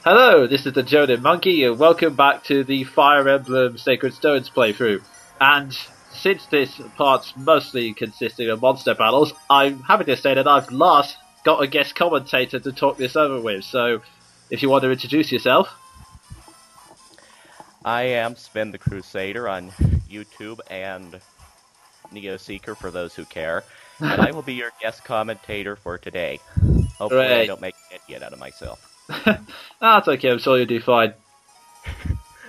Hello, this is the Jonin Monkey, and welcome back to the Fire Emblem Sacred Stones playthrough. And since this part's mostly consisting of monster battles, I'm happy to say that I've last got a guest commentator to talk this over with, so if you want to introduce yourself. I am Sven the Crusader on YouTube and Neo Seeker for those who care, and I will be your guest commentator for today. Hopefully I don't make an idiot out of myself. That's okay, I'm sure you'll do fine.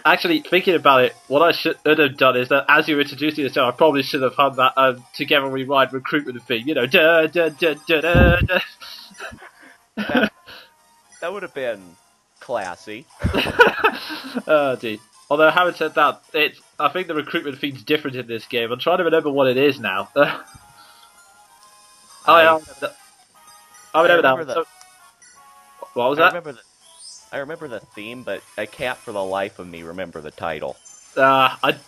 Actually, thinking about it, what I should have done is that as you were introducing yourself, I probably should have had that Together We Ride recruitment theme, you know, da da da da da da. That would have been classy. Oh, dear. Although, having said that, I think the recruitment theme's different in this game. I'm trying to remember what it is now. I remember that. What was that? I remember the theme, but I can't for the life of me remember the title. I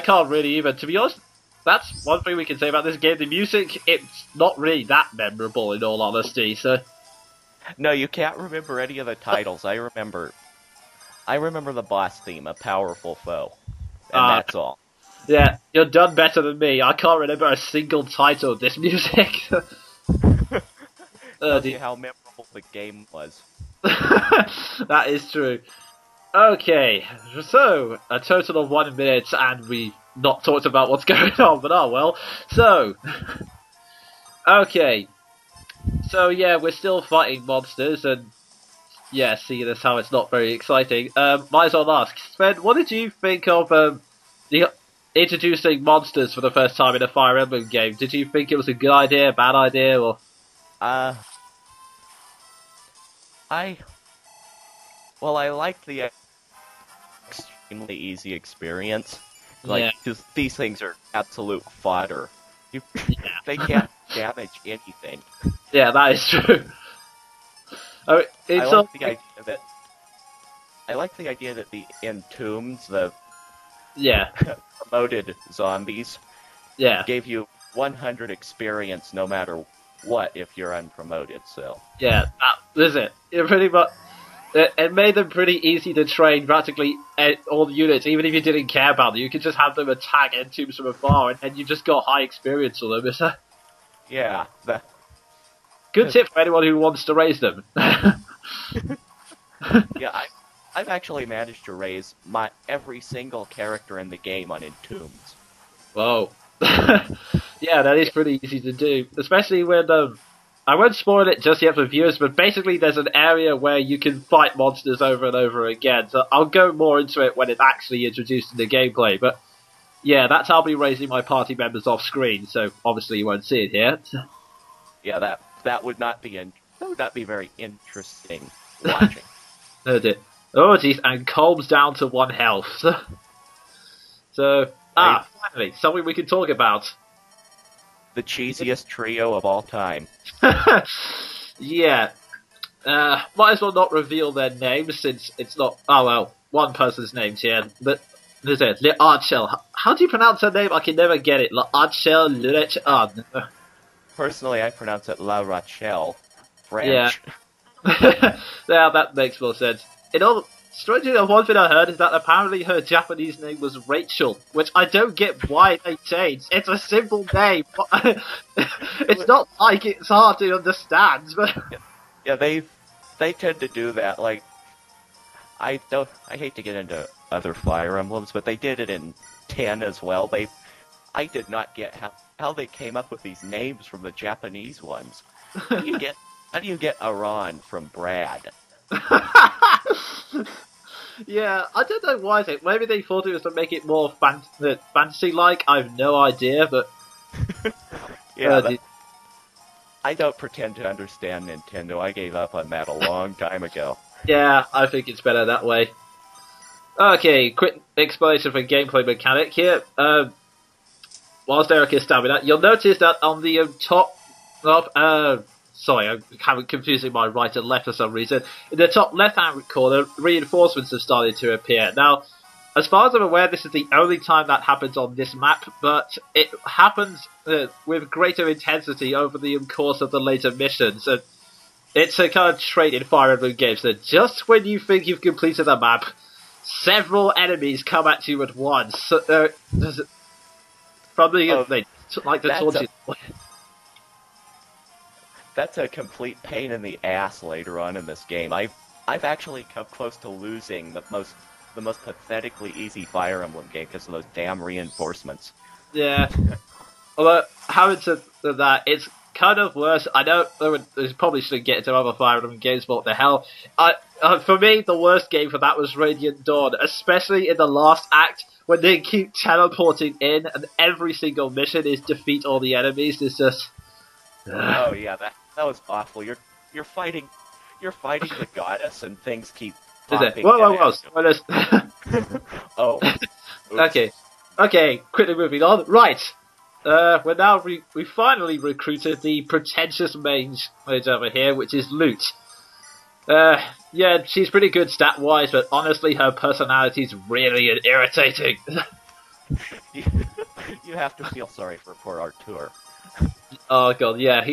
can't really either. To be honest, that's one thing we can say about this game. The music, it's not really that memorable, in all honesty. So, no, you can't remember any of the titles. I remember the boss theme, A Powerful Foe, and that's all. Yeah, you're done better than me. I can't remember a single title of this music. Tell you how memorable the game was. That is true. Okay, so a total of 1 minute, and we not talked about what's going on, but oh well. So, okay, so yeah, we're still fighting monsters, and yeah, seeing as how it's not very exciting. Might as well ask, Sven, what did you think of the introducing monsters for the first time in a Fire Emblem game? Did you think it was a good idea, bad idea, or? I liked the extremely easy experience. Like, just, these things are absolute fodder. They can't damage anything. Yeah, that is true. I like the idea that the entombs, the promoted zombies, gave you 100 experience no matter what if you're unpromoted. So yeah, that is it. It pretty much it made them pretty easy to train practically all the units, even if you didn't care about them. You could just have them attack entombs from afar, and you just got high experience on them. Yeah. Good tip for anyone who wants to raise them. Yeah, I've actually managed to raise every single character in the game on entombs. Whoa. Yeah, that is pretty easy to do, especially when I won't spoil it just yet for viewers, but basically there's an area where you can fight monsters over and over again, so I'll go more into it when it's actually introduced in the gameplay, but yeah, that's how I'll be raising my party members off screen, so obviously you won't see it here. Yeah, that would not be very interesting watching. Oh dear. Oh jeez, and calms down to 1 health. So, finally, something we can talk about. The cheesiest trio of all time. Yeah. Might as well not reveal their names since it's not... Oh well, one person's name's here. But there's it. L'Archel. How do you pronounce her name? I can never get it. L'Archel, no. Personally, I pronounce it La Rachel. French. Yeah. Yeah, that makes more sense. Strangely enough, one thing I heard is that apparently her Japanese name was Rachel, which I don't get why they changed. It's a simple name. It's not like it's hard to understand. But yeah, they tend to do that. Like, I hate to get into other Fire Emblems, but they did it in 10 as well. I did not get how they came up with these names from the Japanese ones. How do you get Aran from Brad? Yeah, I don't know why. Maybe they thought it was to make it more fantasy-like. I have no idea, but yeah, I don't pretend to understand Nintendo. I gave up on that a long time ago. Yeah, I think it's better that way. Okay, quick explanation for gameplay mechanic here. Whilst Erika is stabbing that, you'll notice that on the top of sorry, I'm having confusing my right and left for some reason. In the top left-hand corner, reinforcements have started to appear. Now, as far as I'm aware, this is the only time that happens on this map, but it happens with greater intensity over the course of the later missions. And It's a kind of trait in Fire Emblem games that just when you think you've completed a map, several enemies come at you at once. From the taunting. That's a complete pain in the ass later on in this game. I've actually come close to losing the most pathetically easy Fire Emblem game because of those damn reinforcements. Yeah. Although, having said that, it's kind of worse. I know they probably shouldn't get into other Fire Emblem games, but what the hell. For me, the worst game for that was Radiant Dawn, especially in the last act, when they keep teleporting in, and every single mission is defeat all the enemies. It's just... Oh yeah, that was awful. You're fighting the goddess, and things keep popping. Whoa. Oh. Okay, quickly moving on. Right. We're now we finally recruited the pretentious mage over here, which is Lute. Yeah, she's pretty good stat-wise, but honestly, her personality's really irritating. You have to feel sorry for poor Artur. Oh god, yeah,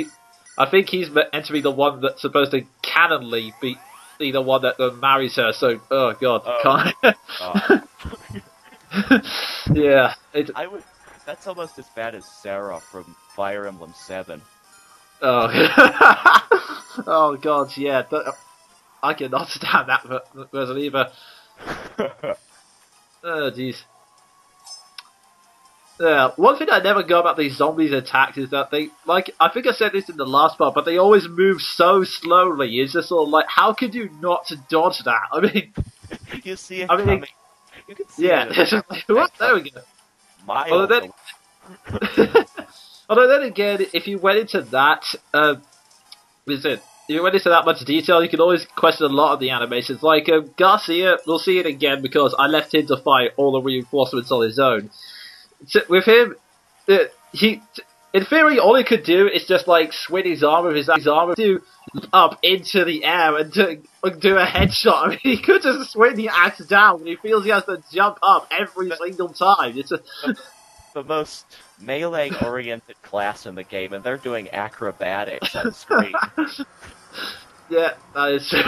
I think he's meant to be the one that's supposed to canonly be the one that marries her, so, oh god, yeah. That's almost as bad as Sarah from Fire Emblem 7. Oh, oh god, yeah, I cannot stand that person either. Oh jeez. Yeah, one thing I never got about these zombies attacks is that they, like, I think I said this in the last part, but they always move so slowly. It's just sort of like, how could you not dodge that? I mean... You see it coming. You can see it. What? There we go. Although then again, if you went into that, if you went into that much detail, you can always question a lot of the animations. Like, Garcia, we'll see it again because I left him to fight all the reinforcements on his own. With him, in theory, all he could do is just like swing his arm with his arm up into the air and do a headshot. I mean, he could just swing the axe down when he feels he has to jump up every single time. It's the most melee-oriented class in the game, and they're doing acrobatics on screen. Yeah, that is true.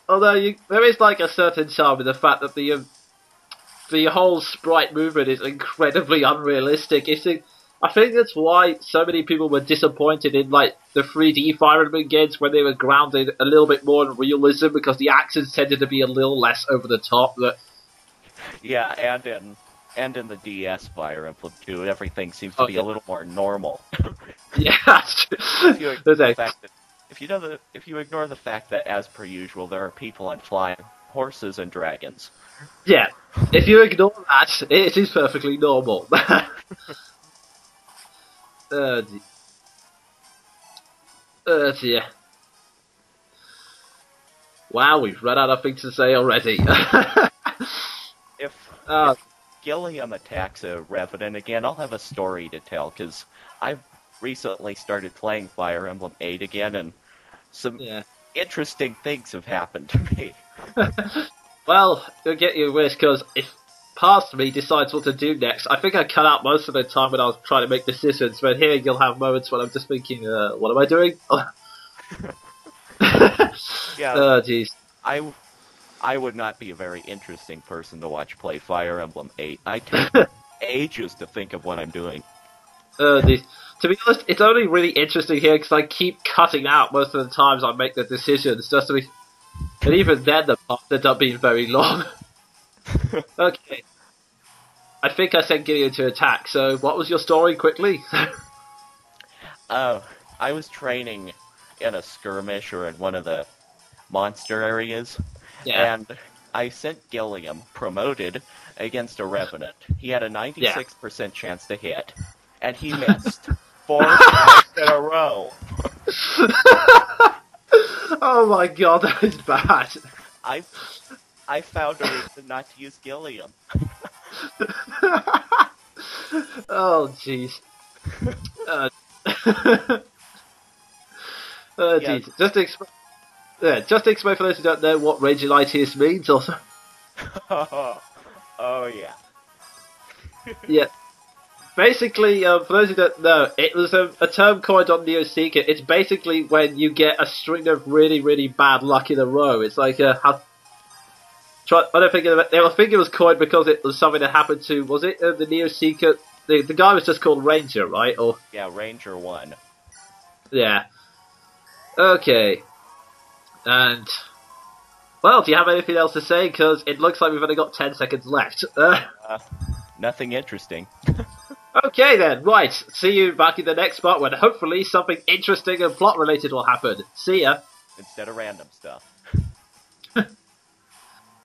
Although there is like a certain charm in the fact that the whole sprite movement is incredibly unrealistic. I think that's why so many people were disappointed in like the 3D Fire Emblem games when they were grounded a little bit more in realism, because the actions tended to be a little less over the top. Yeah, and in the DS Fire Emblem 2, everything seems to be a little more normal. Yeah, that's true. If you ignore the fact that, as per usual, there are people on flying horses and dragons. Yeah, if you ignore that, it is perfectly normal. Oh dear. Wow, we've run out of things to say already. If Gilliam attacks a Revenant again, I'll have a story to tell, because I've recently started playing Fire Emblem 8 again, and some interesting things have happened to me. Well, you'll get your wish, because if past me decides what to do next, I think I cut out most of the time when I was trying to make decisions, but here you'll have moments when I'm just thinking, what am I doing? Yeah. Oh, jeez. I would not be a very interesting person to watch play Fire Emblem 8. I take ages to think of what I'm doing. To be honest, it's only really interesting here because I keep cutting out most of the times I make the decisions, just to be... And even then, the parts end up being very long. Okay. I think I sent Gideon to attack, so what was your story, quickly? I was training in a skirmish or in one of the monster areas, and I sent Gilliam, promoted, against a Revenant. He had a 96% chance to hit, and he missed 4 times in a row. Oh my god, that is bad. I found a reason not to use Gilliam. Oh jeez. Jeez. Just to explain for those who don't know what Regielitis means, also. Oh yeah. Yeah. Basically, for those who don't know, it was a term coined on Neo Seeker. It's basically when you get a string of really, really bad luck in a row. It's like I don't think I think it was coined because it was something that happened to, was it the Neo Seeker? The guy was just called Ranger, right? Or yeah, Ranger 1. yeah. Okay. And well, do you have anything else to say? Because it looks like we've only got 10 seconds left. Nothing interesting. Okay then, right. See you back in the next part when hopefully something interesting and plot related will happen. See ya. Instead of random stuff.